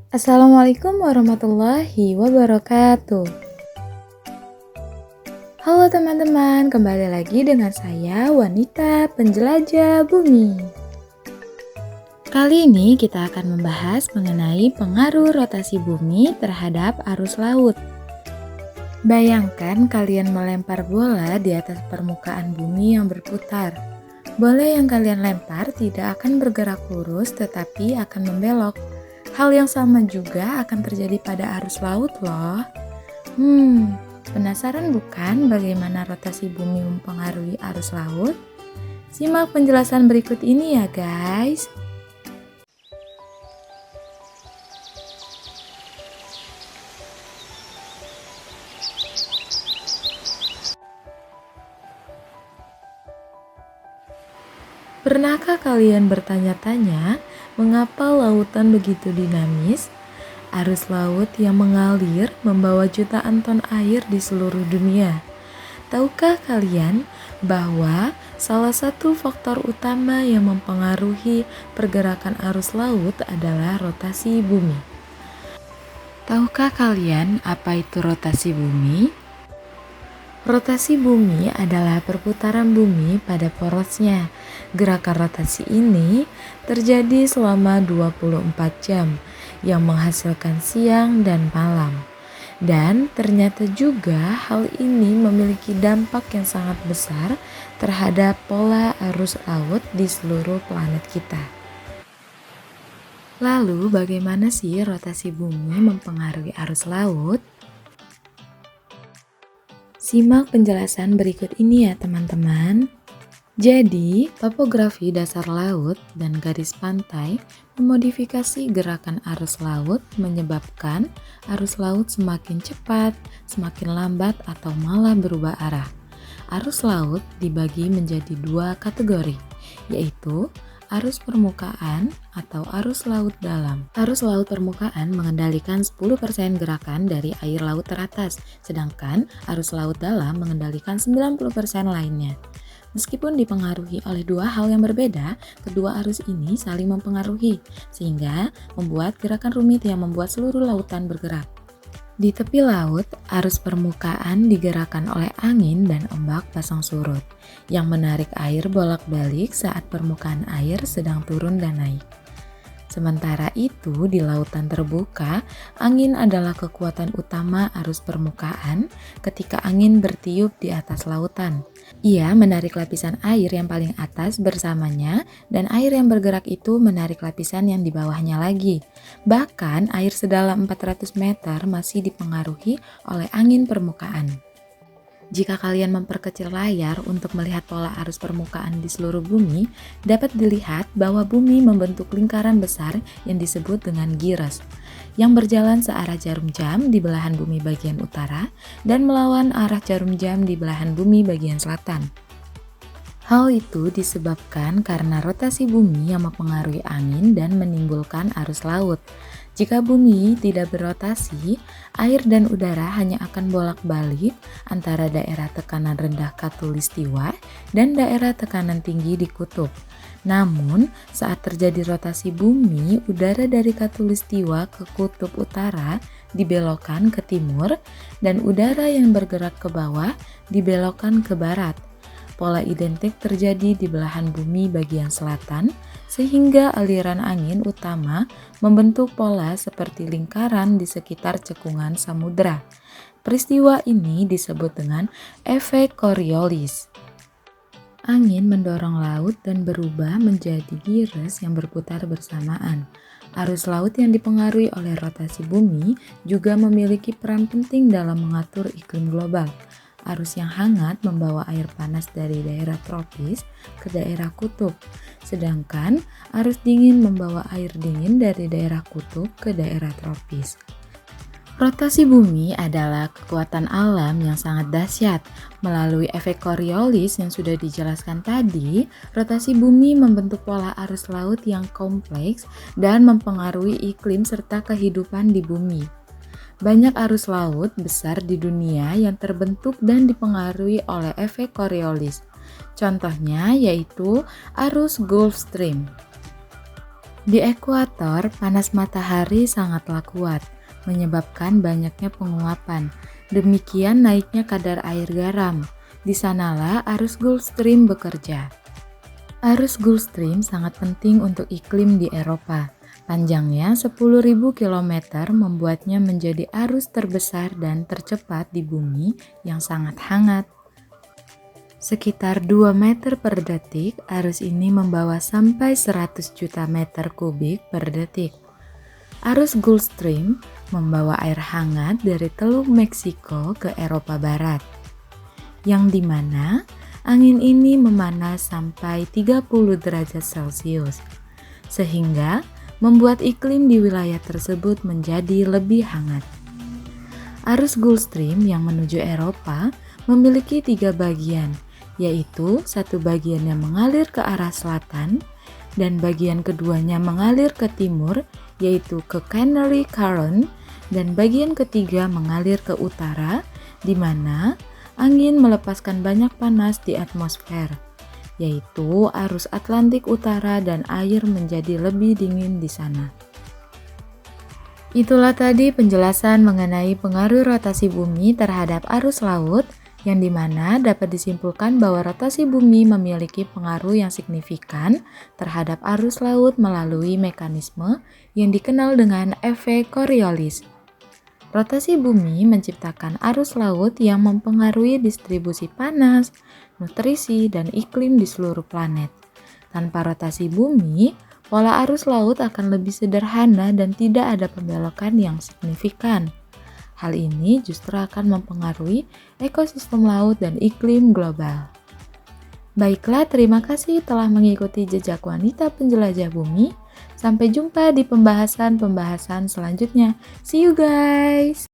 Assalamualaikum warahmatullahi wabarakatuh. Halo teman-teman, kembali lagi dengan saya Wanita Penjelajah Bumi. Kali ini kita akan membahas mengenai pengaruh rotasi bumi terhadap arus laut. Bayangkan kalian melempar bola di atas permukaan bumi yang berputar. Bola yang kalian lempar tidak akan bergerak lurus tetapi akan membelok. Hal yang sama juga akan terjadi pada arus laut loh. Penasaran bukan bagaimana rotasi bumi mempengaruhi arus laut? Simak penjelasan berikut ini ya guys. Pernahkah kalian bertanya-tanya mengapa lautan begitu dinamis? Arus laut yang mengalir membawa jutaan ton air di seluruh dunia. Tahukah kalian bahwa salah satu faktor utama yang mempengaruhi pergerakan arus laut adalah rotasi bumi? Tahukah kalian apa itu rotasi bumi? Rotasi bumi adalah perputaran bumi pada porosnya. Gerakan rotasi ini terjadi selama 24 jam yang menghasilkan siang dan malam. Dan ternyata juga hal ini memiliki dampak yang sangat besar terhadap pola arus laut di seluruh planet kita. Lalu bagaimana sih rotasi bumi mempengaruhi arus laut? Simak penjelasan berikut ini ya teman-teman. Jadi, topografi dasar laut dan garis pantai memodifikasi gerakan arus laut menyebabkan arus laut semakin cepat, semakin lambat atau malah berubah arah. Arus laut dibagi menjadi dua kategori, yaitu arus permukaan atau arus laut dalam. Arus laut permukaan mengendalikan 10% gerakan dari air laut teratas, sedangkan arus laut dalam mengendalikan 90% lainnya. Meskipun dipengaruhi oleh dua hal yang berbeda, kedua arus ini saling mempengaruhi, sehingga membuat gerakan rumit yang membuat seluruh lautan bergerak. Di tepi laut, arus permukaan digerakkan oleh angin dan ombak pasang surut, yang menarik air bolak-balik saat permukaan air sedang turun dan naik. Sementara itu, di lautan terbuka, angin adalah kekuatan utama arus permukaan ketika angin bertiup di atas lautan. Ia menarik lapisan air yang paling atas bersamanya, dan air yang bergerak itu menarik lapisan yang di bawahnya lagi. Bahkan, air sedalam 400 meter masih dipengaruhi oleh angin permukaan. Jika kalian memperkecil layar untuk melihat pola arus permukaan di seluruh bumi, dapat dilihat bahwa bumi membentuk lingkaran besar yang disebut dengan gyros, yang berjalan searah jarum jam di belahan bumi bagian utara dan melawan arah jarum jam di belahan bumi bagian selatan. Hal itu disebabkan karena rotasi bumi yang mempengaruhi angin dan menimbulkan arus laut. Jika bumi tidak berotasi, air dan udara hanya akan bolak-balik antara daerah tekanan rendah khatulistiwa dan daerah tekanan tinggi di kutub. Namun, saat terjadi rotasi bumi, udara dari khatulistiwa ke kutub utara dibelokkan ke timur dan udara yang bergerak ke bawah dibelokkan ke barat. Pola identik terjadi di belahan bumi bagian selatan, sehingga aliran angin utama membentuk pola seperti lingkaran di sekitar cekungan samudera. Peristiwa ini disebut dengan efek Coriolis. Angin mendorong laut dan berubah menjadi gyros yang berputar bersamaan. Arus laut yang dipengaruhi oleh rotasi bumi juga memiliki peran penting dalam mengatur iklim global. Arus yang hangat membawa air panas dari daerah tropis ke daerah kutub, sedangkan arus dingin membawa air dingin dari daerah kutub ke daerah tropis. Rotasi bumi adalah kekuatan alam yang sangat dahsyat. Melalui efek Coriolis yang sudah dijelaskan tadi, rotasi bumi membentuk pola arus laut yang kompleks dan mempengaruhi iklim serta kehidupan di bumi. Banyak arus laut besar di dunia yang terbentuk dan dipengaruhi oleh efek Coriolis. Contohnya yaitu arus Gulf Stream. Di ekuator, panas matahari sangatlah kuat, menyebabkan banyaknya penguapan. Demikian naiknya kadar air garam. Di sanalah arus Gulf Stream bekerja. Arus Gulf Stream sangat penting untuk iklim di Eropa. Panjangnya 10.000 km membuatnya menjadi arus terbesar dan tercepat di bumi yang sangat hangat. Sekitar 2 meter per detik, arus ini membawa sampai 100 juta meter kubik per detik. Arus Gulf Stream membawa air hangat dari Teluk Meksiko ke Eropa Barat, yang dimana angin ini memanas sampai 30 derajat Celcius, sehingga membuat iklim di wilayah tersebut menjadi lebih hangat. Arus Gulf Stream yang menuju Eropa memiliki 3 bagian, yaitu satu bagian yang mengalir ke arah selatan dan bagian keduanya mengalir ke timur, yaitu ke Canary Current, dan bagian ketiga mengalir ke utara, di mana angin melepaskan banyak panas di atmosfer, yaitu arus Atlantik Utara, dan air menjadi lebih dingin di sana. Itulah tadi penjelasan mengenai pengaruh rotasi bumi terhadap arus laut, yang dimana dapat disimpulkan bahwa rotasi bumi memiliki pengaruh yang signifikan terhadap arus laut melalui mekanisme yang dikenal dengan efek Coriolis. Rotasi bumi menciptakan arus laut yang mempengaruhi distribusi panas, nutrisi, dan iklim di seluruh planet. Tanpa rotasi bumi, pola arus laut akan lebih sederhana dan tidak ada pembelokan yang signifikan. Hal ini justru akan mempengaruhi ekosistem laut dan iklim global. Baiklah, terima kasih telah mengikuti jejak wanita penjelajah bumi. Sampai jumpa di pembahasan-pembahasan selanjutnya. See you guys!